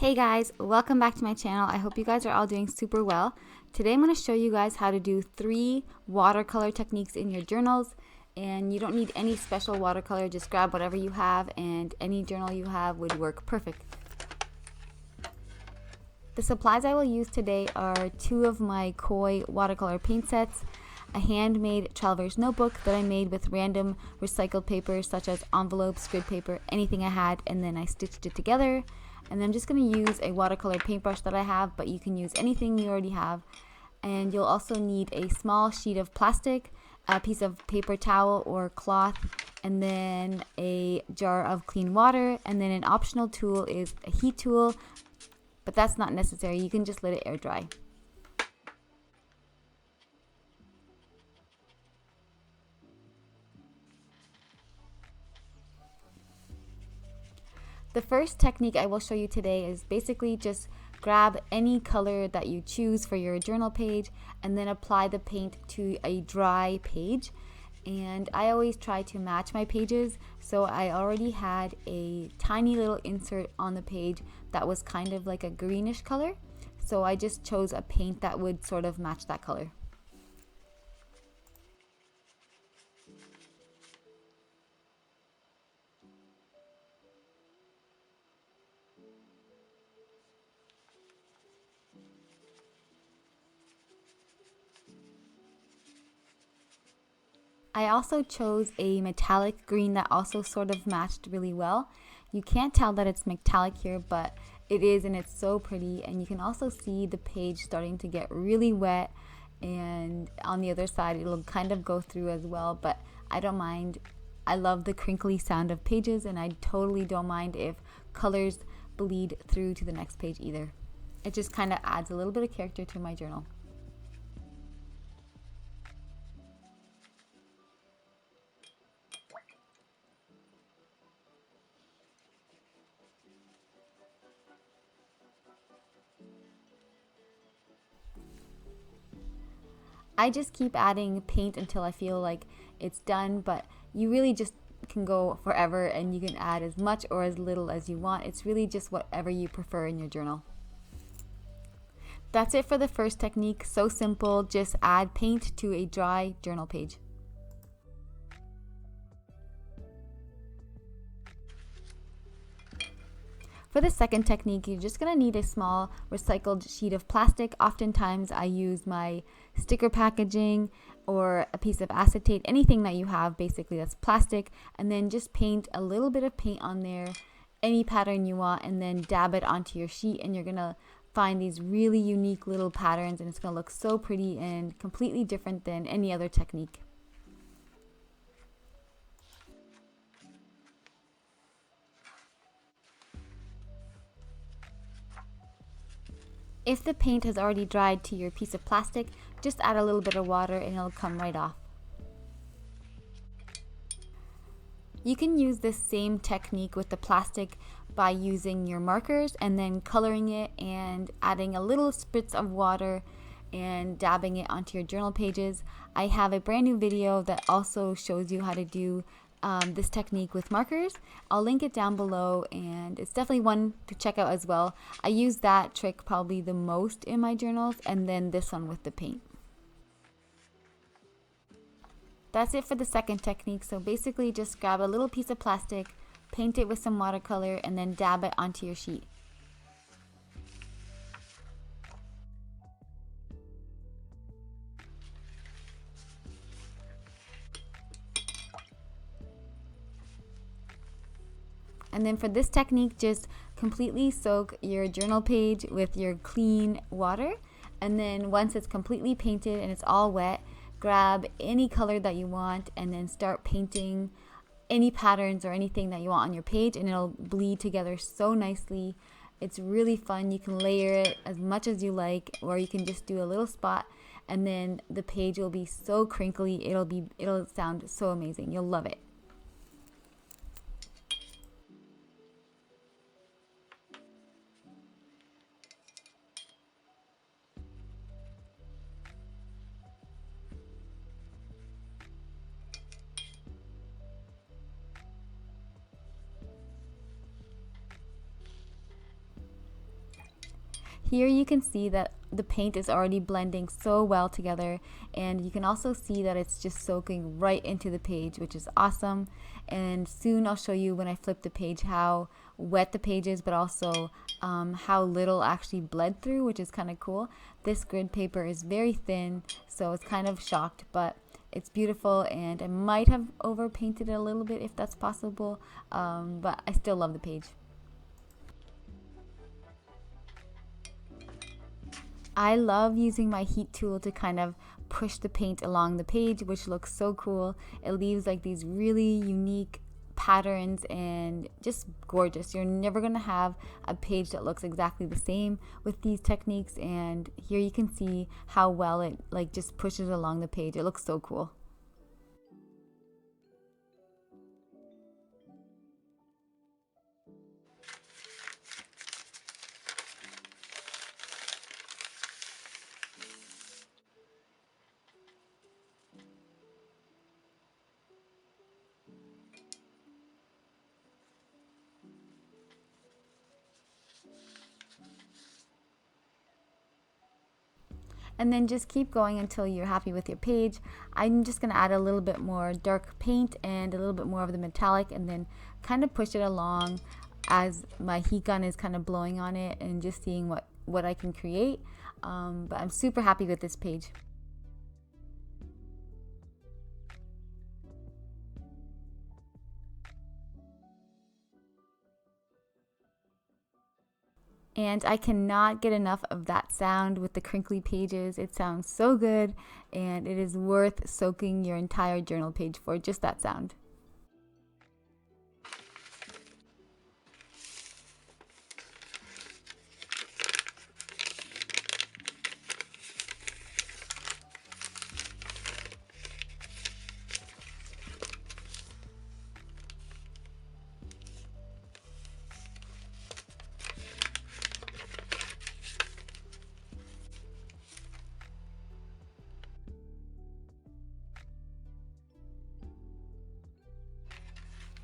Hey guys, welcome back to my channel. I hope you guys are all doing super well. Today I'm going to show you guys how to do 3 watercolor techniques in your journals, and you don't need any special watercolor, just grab whatever you have and any journal you have would work perfect. The supplies I will use today are 2 of my Koi watercolor paint sets, a handmade traveler's notebook that I made with random recycled papers such as envelopes, grid paper, anything I had, and then I stitched it together. And then I'm just going to use a watercolor paintbrush that I have, but you can use anything you already have. And you'll also need a small sheet of plastic, a piece of paper towel or cloth, and then a jar of clean water. And then an optional tool is a heat tool, but that's not necessary. You can just let it air dry. The first technique I will show you today is basically just grab any color that you choose for your journal page and then apply the paint to a dry page. And I always try to match my pages, so I already had a tiny little insert on the page that was kind of like a greenish color, so I just chose a paint that would sort of match that color. I also chose a metallic green that also sort of matched really well. You can't tell that it's metallic here, but it is, and it's so pretty. And you can also see the page starting to get really wet, and on the other side it'll kind of go through as well, but I don't mind. I love the crinkly sound of pages, and I totally don't mind if colors bleed through to the next page either. It just kind of adds a little bit of character to my journal. I just keep adding paint until I feel like it's done, but you really just can go forever and you can add as much or as little as you want. It's really just whatever you prefer in your journal. That's it for the first technique. So simple, just add paint to a dry journal page. For the second technique, you're just going to need a small recycled sheet of plastic. Oftentimes I use my sticker packaging or a piece of acetate, anything that you have basically that's plastic, and then just paint a little bit of paint on there, any pattern you want, and then dab it onto your sheet, and you're going to find these really unique little patterns, and it's going to look so pretty and completely different than any other technique. If the paint has already dried to your piece of plastic, just add a little bit of water and it'll come right off. You can use this same technique with the plastic by using your markers and then coloring it and adding a little spritz of water and dabbing it onto your journal pages. I have a brand new video that also shows you how to do this technique with markers. I'll link it down below, and it's definitely one to check out as well. I use that trick probably the most in my journals, and then this one with the paint. That's it for the second technique. So basically just grab a little piece of plastic, paint it with some watercolor, and then dab it onto your sheet. And then for this technique, just completely soak your journal page with your clean water. And then once it's completely painted and it's all wet, grab any color that you want and then start painting any patterns or anything that you want on your page, and it'll bleed together so nicely. It's really fun. You can layer it as much as you like, or you can just do a little spot, and then the page will be so crinkly. It'll sound so amazing. You'll love it. Here you can see that the paint is already blending so well together, and you can also see that it's just soaking right into the page, which is awesome. And soon I'll show you when I flip the page how wet the page is, but also how little actually bled through, which is kind of cool. This grid paper is very thin, so it's kind of shocked, but it's beautiful, and I might have over painted it a little bit if that's possible, but I still love the page. I love using my heat tool to kind of push the paint along the page, which looks so cool. It leaves like these really unique patterns and just gorgeous. You're never going to have a page that looks exactly the same with these techniques, and here you can see how well it like just pushes along the page. It looks so cool. And then just keep going until you're happy with your page. I'm just going to add a little bit more dark paint and a little bit more of the metallic, and then kind of push it along as my heat gun is kind of blowing on it and just seeing what I can create. But I'm super happy with this page. And I cannot get enough of that sound with the crinkly pages. It sounds so good, and it is worth soaking your entire journal page for just that sound.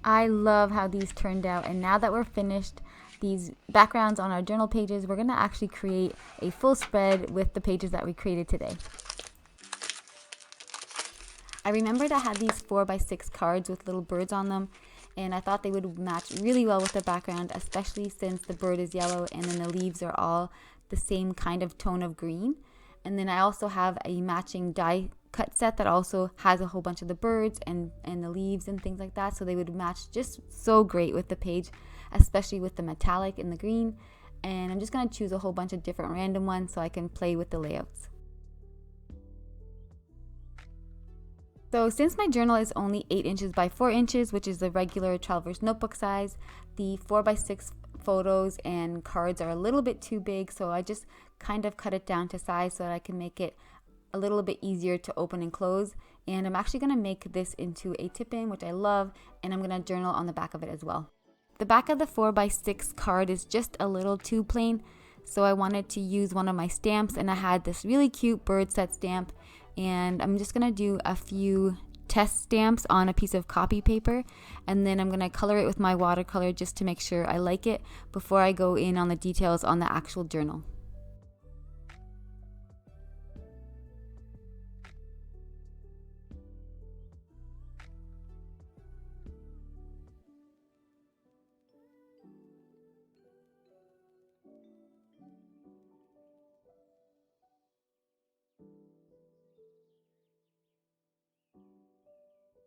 I love how these turned out, and now that we're finished these backgrounds on our journal pages, we're going to actually create a full spread with the pages that we created today. I remembered I had these 4x6 cards with little birds on them, and I thought they would match really well with the background, especially since the bird is yellow and then the leaves are all the same kind of tone of green. And then I also have a matching die cut set that also has a whole bunch of the birds and the leaves and things like that, so they would match just so great with the page, especially with the metallic and the green. And I'm just going to choose a whole bunch of different random ones so I can play with the layouts. So since my journal is only 8 inches by 4 inches, which is the regular traveler's notebook size, the 4x6 photos and cards are a little bit too big, so I just kind of cut it down to size so that I can make it a little bit easier to open and close. And I'm actually going to make this into a tip-in, which I love, and I'm going to journal on the back of it as well. The back of the 4x6 card is just a little too plain, so I wanted to use one of my stamps, and I had this really cute bird set stamp, and I'm just going to do a few test stamps on a piece of copy paper, and then I'm going to color it with my watercolor just to make sure I like it before I go in on the details on the actual journal.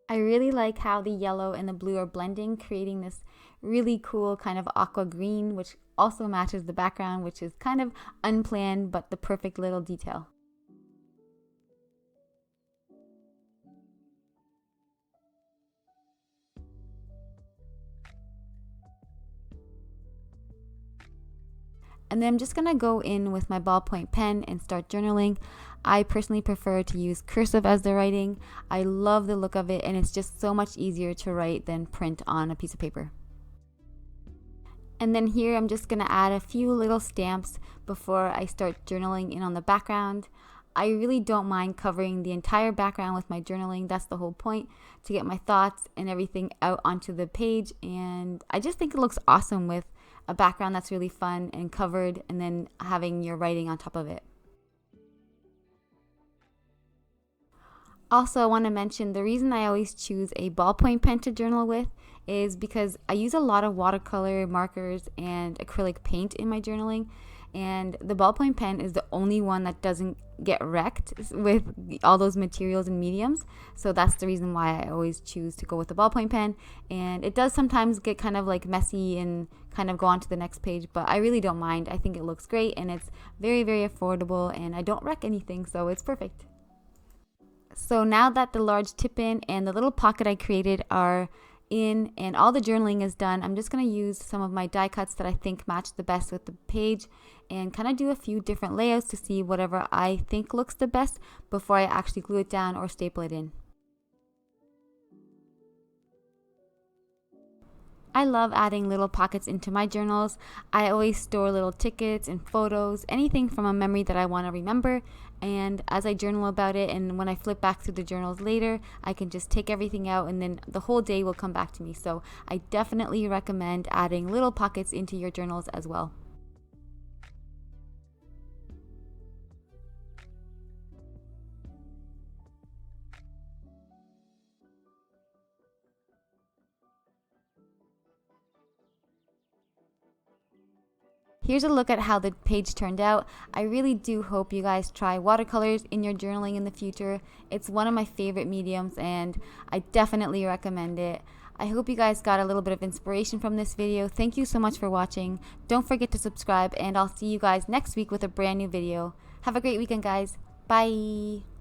I really like how the yellow and the blue are blending, creating this really cool kind of aqua green, which also matches the background, which is kind of unplanned but the perfect little detail. And then I'm just going to go in with my ballpoint pen and start journaling. I personally prefer to use cursive as the writing. I love the look of it, and it's just so much easier to write than print on a piece of paper. And then here I'm just going to add a few little stamps before I start journaling in on the background. I really don't mind covering the entire background with my journaling. That's the whole point, to get my thoughts and everything out onto the page. And I just think it looks awesome with a background that's really fun and covered, and then having your writing on top of it. Also, I want to mention the reason I always choose a ballpoint pen to journal with is because I use a lot of watercolor, markers, and acrylic paint in my journaling, and the ballpoint pen is the only one that doesn't get wrecked with all those materials and mediums. So that's the reason why I always choose to go with the ballpoint pen. And it does sometimes get kind of like messy and kind of go on to the next page, but I really don't mind. I think it looks great, and it's very, very affordable, and I don't wreck anything, so it's perfect. So now that the large tip in and the little pocket I created are in and all the journaling is done, I'm just going to use some of my die cuts that I think match the best with the page and kind of do a few different layouts to see whatever I think looks the best before I actually glue it down or staple it in. I love adding little pockets into my journals. I always store little tickets and photos, anything from a memory that I want to remember. And as I journal about it, and when I flip back through the journals later, I can just take everything out, and then the whole day will come back to me. So I definitely recommend adding little pockets into your journals as well. Here's a look at how the page turned out. I really do hope you guys try watercolors in your journaling in the future. It's one of my favorite mediums, and I definitely recommend it. I hope you guys got a little bit of inspiration from this video. Thank you so much for watching. Don't forget to subscribe, and I'll see you guys next week with a brand new video. Have a great weekend, guys. Bye!